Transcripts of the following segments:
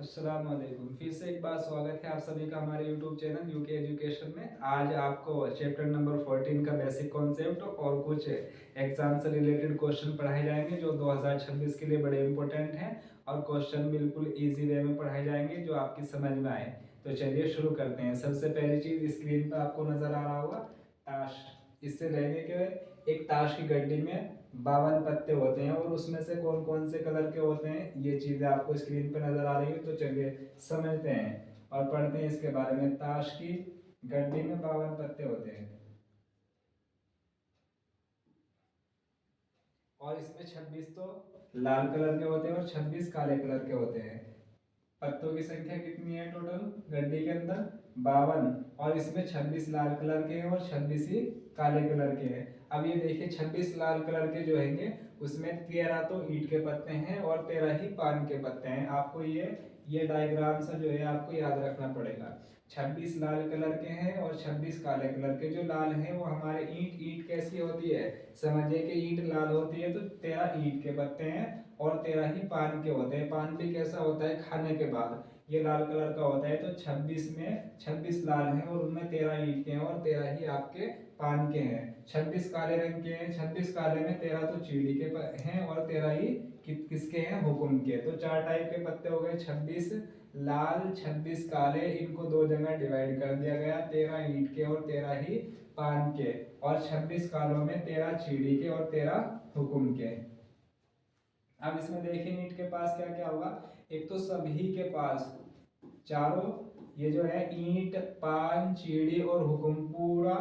अस्सलाम वालेकुम। फिर से एक बार स्वागत है आप सभी का हमारे यूट्यूब चैनल यूके एजुकेशन में। आज आपको चैप्टर नंबर 14 का बेसिक कॉन्सेप्ट और कुछ एग्जाम से रिलेटेड क्वेश्चन पढ़ाए जाएंगे जो 2026 के लिए बड़े इंपॉर्टेंट हैं और क्वेश्चन बिल्कुल इजी वे में पढ़ाए जाएंगे जो आपकी समझ में आए। तो चलिए शुरू करते हैं। सबसे पहली चीज स्क्रीन पर आपको नजर आ रहा होगा ताश। इससे लेने के एक ताश की गड्डी में 52 पत्ते होते हैं और उसमें से कौन कौन से कलर के होते हैं ये चीजें आपको स्क्रीन पर नजर आ रही है। तो चलिए समझते हैं और पढ़ते हैं इसके बारे में। ताश की गड्डी में 52 पत्ते होते हैं और इसमें 26 तो लाल कलर के होते हैं और 26 काले कलर के होते हैं। पत्तों की संख्या कितनी है टोटल गड्डी के अंदर? 52। और इसमें 26 लाल कलर के हैं और 26 ही काले कलर के हैं। अब ये देखिए 26 लाल कलर के जो हैंगे उसमें 13 तो ईंट के पत्ते हैं और 13 ही पान के पत्ते हैं। आपको ये डायग्राम सा जो है आपको याद रखना पड़ेगा। 26 लाल कलर के हैं और 26 काले कलर के। जो लाल हैं वो हमारे ईंट। ईंट कैसी होती है? समझिए कि ईंट लाल होती है तो 13 ईंट के पत्ते हैं और 13 ही पान के होते हैं। पान भी कैसा होता है? खाने के बाद ये लाल कलर का होता है। तो 26 में 26 लाल हैं और उनमें 13 ईंट के हैं और 13 ही आपके पान के हैं। 26 काले रंग के हैं। 26 काले में 13 तो चीड़ी के हैं और 13 ही किसके हैं? हुकुम के। तो चार टाइप के पत्ते हो गए। 26 लाल, 26 काले। इनको दो जगह डिवाइड कर दिया गया, 13 ईंट के और 13 ही पान के। और 26 कालों में 13 चीड़ी के और 13 हुकुम के। अब इसमें देखिए ईंट के पास क्या क्या होगा। एक तो सभी के पास चारों ये जो है ईंट, पान, चीड़ी और हुकुम, पूरा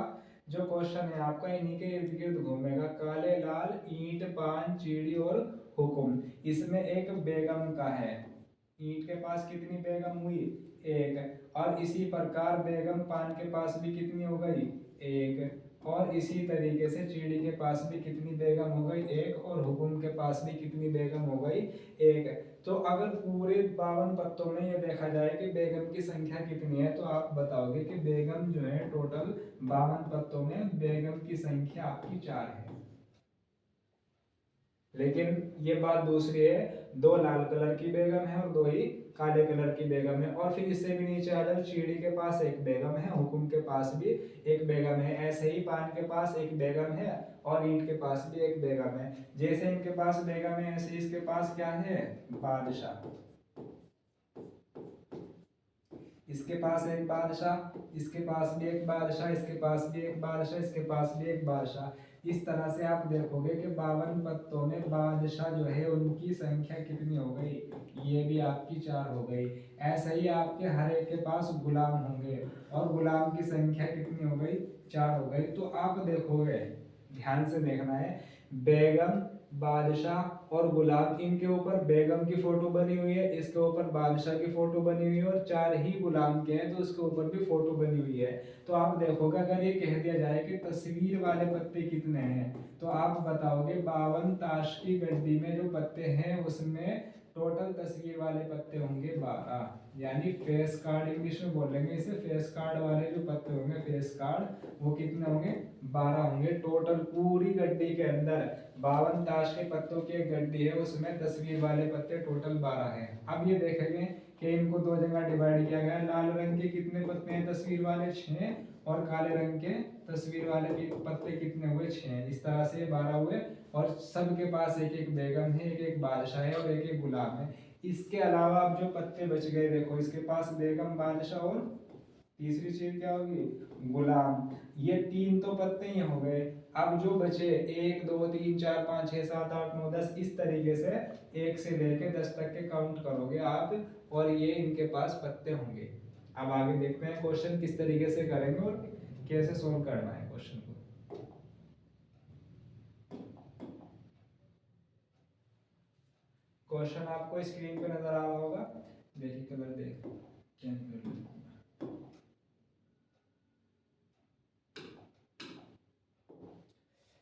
जो क्वेश्चन है आपका इन्हीं के इर्द गिर्द घूमेगा। काले, लाल, ईंट, पान, चीड़ी और हुकुम। इसमें एक बेगम का है। ईंट के पास कितनी बेगम हुई? एक। और इसी प्रकार बेगम पान के पास भी कितनी हो गई? एक। और इसी तरीके से चीड़ी के पास भी कितनी बेगम हो गई? एक। और हुकुम के पास भी कितनी बेगम हो गई? एक। तो अगर पूरे 52 पत्तों में ये देखा जाए कि बेगम की संख्या कितनी है तो आप बताओगे कि बेगम जो है टोटल 52 पत्तों में बेगम की संख्या आपकी 4 है। लेकिन ये बात दूसरी है, दो लाल कलर की बेगम है और दो ही काले कलर की बेगम है। और फिर इससे भी नीचे आ जाओ, चीड़ी के पास एक बेगम है, हुकुम के पास भी एक बेगम है। ऐसे ही पान के पास एक बेगम है और ईंट के पास भी एक बेगम है। जैसे इनके पास बेगम है ऐसे इसके पास क्या है? बादशाह। इसके पास एक बादशाह, इसके पास भी एक बादशाह, इसके पास भी एक बादशाह, इसके पास भी एक बादशाह। इस तरह से आप देखोगे कि 52 पत्तों में बादशाह जो है उनकी संख्या कितनी हो गई? ये भी आपकी 4 हो गई। ऐसे ही आपके हर एक के पास गुलाम होंगे और गुलाम की संख्या कितनी हो गई? 4 हो गई। तो आप देखोगे, ध्यान से देखना है, बेगम, बादशाह और गुलाम, इनके ऊपर बेगम की फोटो बनी हुई है, इसके ऊपर बादशाह की फोटो बनी हुई है और 4 ही गुलाम के हैं तो उसके ऊपर भी फोटो बनी हुई है। तो आप देखोगे अगर ये कह दिया जाए कि तस्वीर वाले पत्ते कितने हैं तो आप बताओगे 52 ताश की गड्डी में जो पत्ते हैं उसमें टोटल तस्वीर वाले पत्ते होंगे 12। यानी फेस कार्ड इंग्लिश में बोलेंगे इसे। फेस कार्ड वाले जो पत्ते होंगे, फेस कार्ड, वो कितने होंगे? 12 होंगे। टोटल पूरी गड्डी के अंदर 52 ताश के पत्तों की एक गड्डी है उसमें तस्वीर वाले पत्ते टोटल 12 हैं। अब ये देखेंगे कि इनको दो जगह डिवाइड किया गया है। लाल रंग के कितने पत्ते हैं तस्वीर वाले? 6। और काले रंग के तस्वीर वाले के पत्ते कितने हुए? 6। इस तरह से 12 हुए और सबके पास एक एक बेगम है, एक एक बादशाह है और एक एक गुलाम है। इसके अलावा अब जो पत्ते बच गए देखो, इसके पास बेगम, बादशाह और तीसरी चीज क्या होगी? गुलाम। ये 3 तो पत्ते ही हो गए। अब जो बचे 1 2 3 4 5 6 7 8 9 10, इस तरीके से 1 से लेके 10 तक के काउंट करोगे आप और ये इनके पास पत्ते होंगे। अब आगे देखते हैं क्वेश्चन किस तरीके से करेंगे और कैसे सोल्व करना है क्वेश्चन को। क्वेश्चन आपको स्क्रीन पे नजर आ रहा होगा। देखिए कलर देख चेंज कर लो।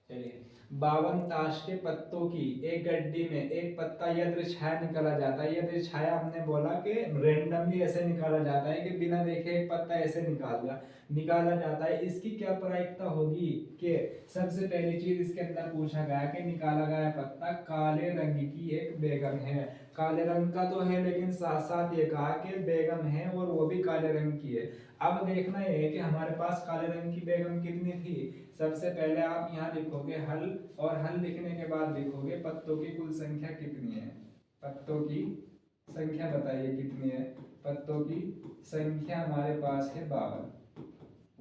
चलिए, 52 ताश के पत्तों की एक गड्डी में एक पत्ता यदृच्छाया निकाला जाता है। यदृच्छाया हमने बोला कि रेंडमली ऐसे निकाला जाता है कि बिना देखे एक पत्ता ऐसे निकाल दिया। निकाला जाता है। इसकी क्या प्रायिकता होगी कि सबसे पहली चीज इसके अंदर पूछा गया कि निकाला गया पत्ता काले रंग की एक बेगम है। काले रंग का तो है लेकिन साथ साथ ये कहा कि बेगम है और वो भी काले रंग की है। अब देखना ये है कि हमारे पास काले रंग की बेगम कितनी थी। सबसे पहले आप यहाँ लिखोगे हल, और हल लिखने के बाद लिखोगे पत्तों की कुल संख्या कितनी है। पत्तों की संख्या बताइए कितनी है। पत्तों की संख्या हमारे पास है 52।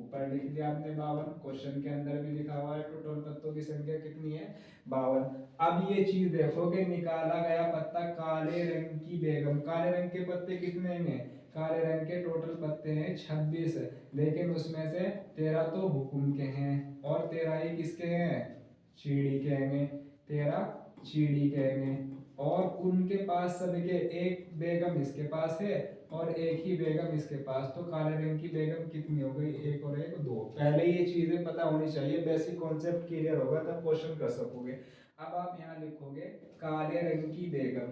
ऊपर लिख दिया आपने 52, क्वेश्चन के अंदर भी लिखा हुआ है टोटल पत्तों की संख्या कितनी है 52। अब ये चीज देखो कि निकाला गया पत्ता काले रंग की बेगम। काले रंग के पत्ते कितने हैं, काले रंग के टोटल पत्ते हैं 26, लेकिन उसमें से 13 तो हुकुम के हैं और 13 ही किसके हैं, चीड़ी के हैं। 13 चीड़ी के हैं और उनके पास सबके एक बेगम इसके पास है और एक ही बेगम इसके पास। तो काले रंग की बेगम कितनी हो गई, एक और एक 2। पहले ये चीजें पता होनी चाहिए, बेसिक कॉन्सेप्ट क्लियर होगा तब क्वेश्चन कर सकोगे। अब आप यहाँ लिखोगे काले रंग की बेगम।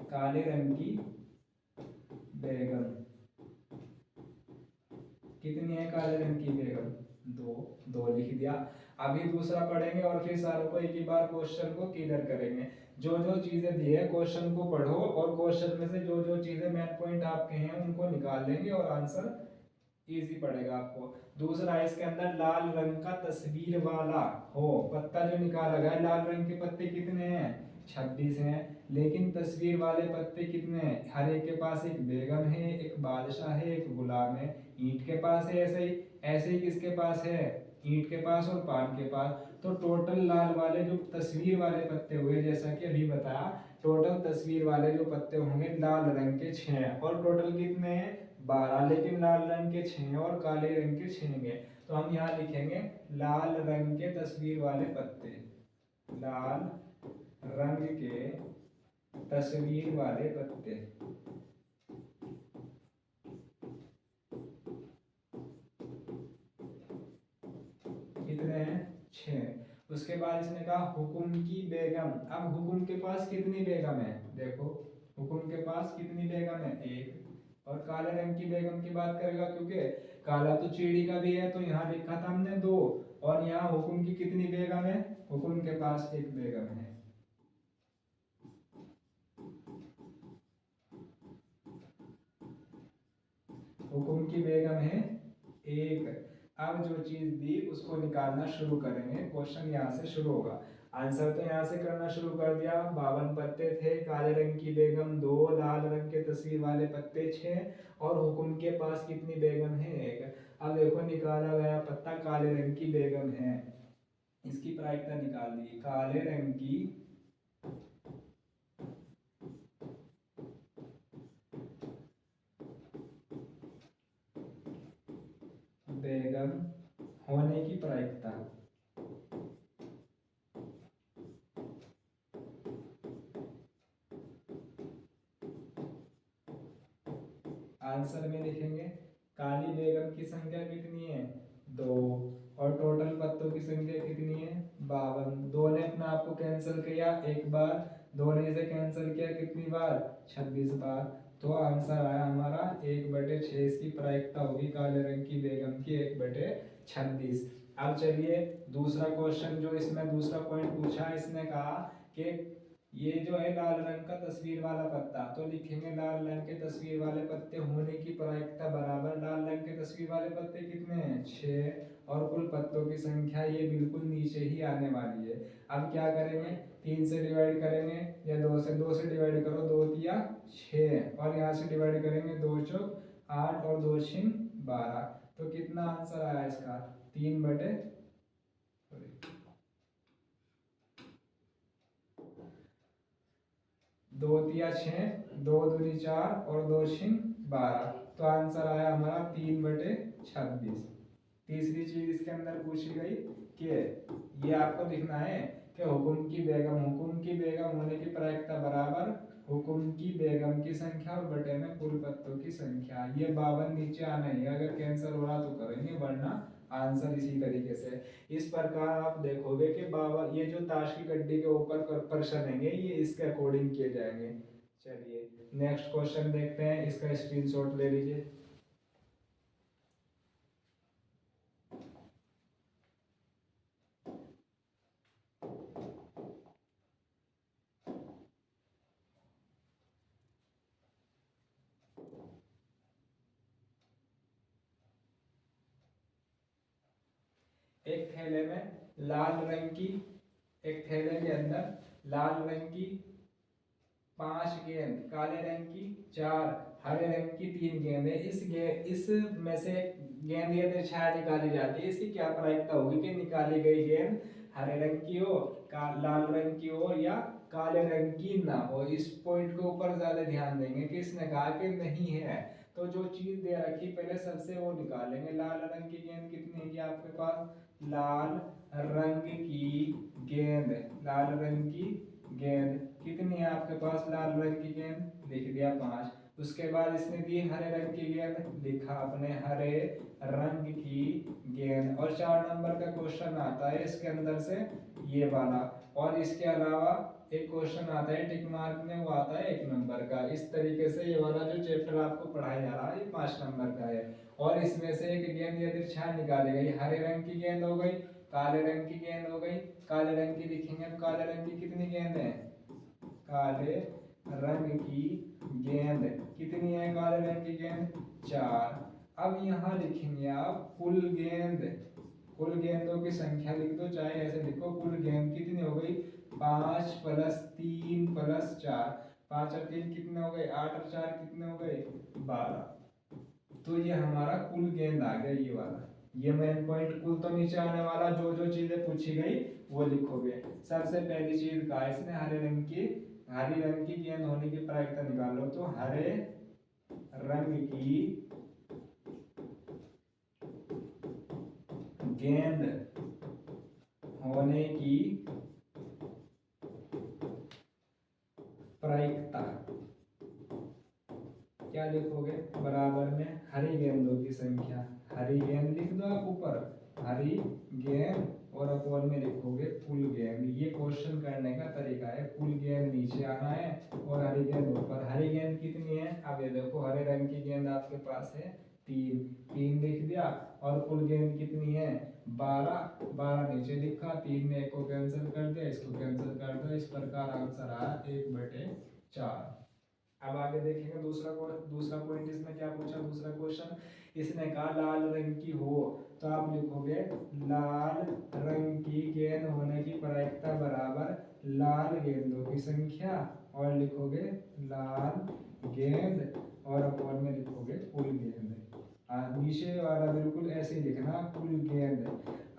काले रंग की बेगम कितनी है, काले रंग की बेगम 2 लिख दिया। अभी दूसरा पढ़ेंगे और फिर सारों को एक ही बार क्वेश्चन को क्लियर करेंगे। जो जो चीजें दी है क्वेश्चन को पढ़ो और क्वेश्चन में से जो जो चीजें मेन पॉइंट आपके हैं उनको निकाल लेंगे और आंसर इजी पड़ेगा आपको। दूसरा है इसके अंदर लाल रंग का तस्वीर वाला हो पत्ता जो निकाला गया। लाल रंग के पत्ते कितने हैं, 26 हैं, लेकिन तस्वीर वाले पत्ते कितने हैं, हर एक के पास एक बेगम है, एक बादशाह है, एक गुलाम है। ईंट के पास है ऐसे ही किसके पास है, ईंट के पास और पान के पास। तो टोटल लाल वाले जो तस्वीर वाले पत्ते हुए, जैसा कि अभी बताया, टोटल तस्वीर वाले जो पत्ते होंगे लाल रंग के 6 और टोटल कितने हैं 12, लेकिन लाल रंग के 6 और काले रंग के 6 हैं। तो हम यहाँ लिखेंगे लाल रंग के तस्वीर वाले पत्ते। लाल रंग के तस्वीर वाले पत्ते कितने हैं 6। उसके बाद इसने कहा हुकुम की बेगम। अब हुकुम के पास कितनी बेगम है, देखो हुकुम के पास कितनी बेगम है, 1। और काले रंग की बेगम की बात करेगा क्योंकि काला तो चीड़ी का भी है, तो यहाँ लिखा था हमने 2। और यहाँ हुकुम की कितनी बेगम है, हुकुम के पास 1 बेगम है। हुकुम की बेगम है 1। अब जो चीज दी उसको निकालना शुरू करेंगे। क्वेश्चन यहाँ से शुरू होगा। आंसर तो यहाँ से करना शुरू कर दिया। 52 पत्ते थे, काले रंग की बेगम 2, लाल रंग के तस्वीर वाले पत्ते 6 और हुकुम के पास कितनी बेगम है 1। अब देखो निकाला गया पत्ता काले रंग की बेगम है, इसकी प्रायिकता निकाल दी। काले रंग की बेगम होने की प्रायिकता, आंसर में लिखेंगे काली बेगम की संख्या कितनी है 2 और टोटल पत्तों की संख्या कितनी है 52। 2 ने अपने आप को कैंसिल किया एक बार, 2 ने इसे कैंसिल किया कितनी बार 26 बार। तो आंसर आया हमारा 1/6। इसकी प्रायिकता होगी काले रंग की बेगम की 1/26। अब चलिए दूसरा क्वेश्चन जो इसमें दूसरा पॉइंट पूछा, इसने कहा कि ये जो है लाल रंग का तस्वीर वाला पत्ता, तो लिखेंगे लाल रंग के तस्वीर वाले पत्ते होने की प्रायिकता बराबर लाल रंग के तस्वीर वाले पत्ते कितने हैं 6 और कुल पत्तों की संख्या ये बिल्कुल नीचे ही आने वाली है। अब क्या करेंगे, 3 से डिवाइड करेंगे या 2 से डिवाइड करो, 2 तिया 6 और यहाँ से डिवाइड करेंगे 2 चौक 8 और 2 छिन 12। तो कितना आंसर आया इसका 3/, 2 तिया 6, 2 दूनी 4 और 2 छिन 12। तो आंसर आया हमारा 3/26। तीसरी चीज इसके अंदर पूछी गई कि ये आपको दिखना है कि हुकुम की बेगम होने की प्रायिकता बराबर हुकुम की बेगम की संख्या और बटे में कुल पत्तों की संख्या। ये 52 नीचे आना ही है, अगर कैंसिल हो रहा तो करेंगे वरना आंसर इसी तरीके से। इस प्रकार आप देखोगे कि बाबा ये जो ताश की गड्डी के ऊपर प्रश्न रहेंगे ये इसके अकॉर्डिंग किए जाएंगे। चलिए नेक्स्ट क्वेश्चन देखते हैं, इसका स्क्रीनशॉट ले लीजिए। एक थैले में लाल रंग की, एक थैले के अंदर लाल रंग की 5 गेंद, काले रंग की 4, हरे रंग की 3 गेंद है। इस में से गेंद यदि छाया निकाली जाती है, इसकी क्या प्रायिकता होगी कि निकाली गई गेंद हरे रंग की हो, लाल रंग की हो या काले रंग की ना हो। इस पॉइंट के ऊपर ज्यादा ध्यान देंगे कि इसने कहा कि नहीं है, तो जो चीज दे रखी पहले सबसे वो निकालेंगे। लाल रंग की गेंद कितनी है आपके पास, लाल रंग की गेंद, लाल रंग की गेंद कितनी है आपके पास, लाल रंग की गेंद लिख दिया 5। उसके बाद इसने दी हरे रंग की गेंद, लिखा अपने हरे रंग की गेंद। और 4 नंबर का क्वेश्चन आता है इसके अंदर से ये वाला, और इसके अलावा एक क्वेश्चन आता है टिक मार्क में, वो आता है 1 नंबर का। इस तरीके से ये वाला जो चैप्टर आपको पढ़ाया जा रहा है ये 5 नंबर का है। और इसमें से एक गेंद यदि छाया निकाली गई, हरे रंग की गेंद हो गई, काले रंग की गेंद हो गई। काले रंग की लिखेंगे, काले रंग की कितनी गेंद है, काले रंग की गेंद कितनी है, काले रंग की गेंद 4। अब यहाँ लिखेंगे आप कुल गेंद, कुल गेंदों की संख्या लिख दो, चाहे ऐसे लिखो, कुल गेंद कितनी हो गई 5 + 3 + 4, 5 और 3 कितने हो गए 8 और 4 कितने हो गए 12। तो ये हमारा कुल गेंद आ गया ये वाला। ये मेन पॉइंट, कुल तो नीचे आने वाला, जो जो चीजें पूछी गई वो लिखोगे। सबसे पहली चीज कहा इसने हरे रंग की, हरी रंग की गेंद होने की प्रायिकता निकालो, तो हरे रंग की गेंद होने की प्रायिकता क्या लिखोगे, बराबर में हरी गेंदों की संख्या, हरी गेंद लिख दो आप ऊपर, हरी गेंद, और अपोल में लिखोगे कुल गेंद। ये क्वेश्चन करने का तरीका है, कुल गेंद नीचे आना है और हरी गेंद ऊपर। हरी गेंद कितनी है, अब ये देखो हरे रंग की गेंद आपके पास है 3, 3 लिख दिया, और कुल गेंद कितनी है 12, 12 नीचे लिखा, 3 में 1 को कैंसिल कर दिया, इसको कैंसिल कर दिया। इस प्रकार आंसर आया 1/4। अब आगे देखेंगे दूसरा पॉइंट इसमें क्या पूछा, दूसरा क्वेश्चन इसने कहा लाल रंग की हो, तो आप लिखोगे लाल रंग की गेंद होने की प्रायिकता बराबर लाल गेंदों की संख्या, और लिखोगे लाल गेंद, और अपॉन में लिखोगे कुल गेंद। नीचे वाला बिल्कुल ऐसे ही लिखना, कुल गेंद।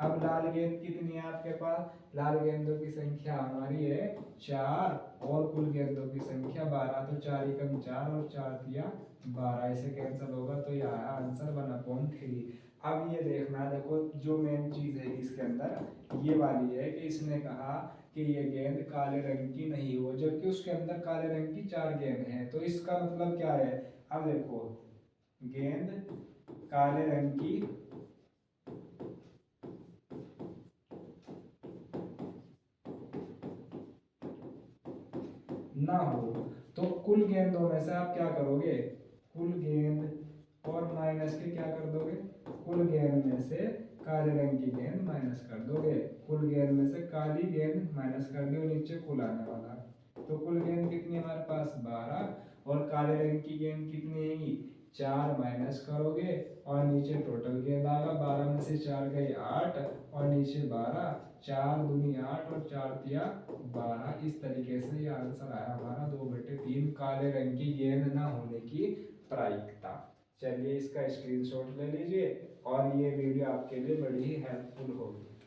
अब लाल गेंद कितनी है आपके पास, लाल गेंदों की संख्या हमारी है 4, और कुल गेंदों की संख्या 12, तो 4 एकम 4 और 4 तिया 12, इसे कैंसिल होगा तो यह आया आंसर 1/3। अब ये देखना, देखो जो मेन चीज है इसके अंदर ये वाली है कि इसने कहा कि ये गेंद काले रंग की नहीं हो, जबकि उसके अंदर काले रंग की 4 गेंद है। तो इसका मतलब क्या है, अब देखो गेंद काले रंग की ना हो, तो कुल गेंदों में से आप क्या करोगे, कुल गेंद और माइनस के क्या कर दोगे, कुल गेंद में से काले रंग की गेंद माइनस कर दोगे, कुल गेंद में से काली गेंद माइनस कर दो, नीचे कुल आने वाला। तो कुल गेंद कितनी है हमारे पास 12, और काले रंग की गेंद कितनी है 4, माइनस करोगे और नीचे टोटल गेंद आएगा, 12 में से 4 गई 8 और नीचे 12, 4 दूनी 8 और 4 तिया 12। इस तरीके से ये आंसर आया हमारा 2/3 काले रंग की गेंद ना होने की प्रायिकता। चलिए इसका स्क्रीनशॉट ले लीजिए, और ये वीडियो आपके लिए बड़ी ही हेल्पफुल होगी।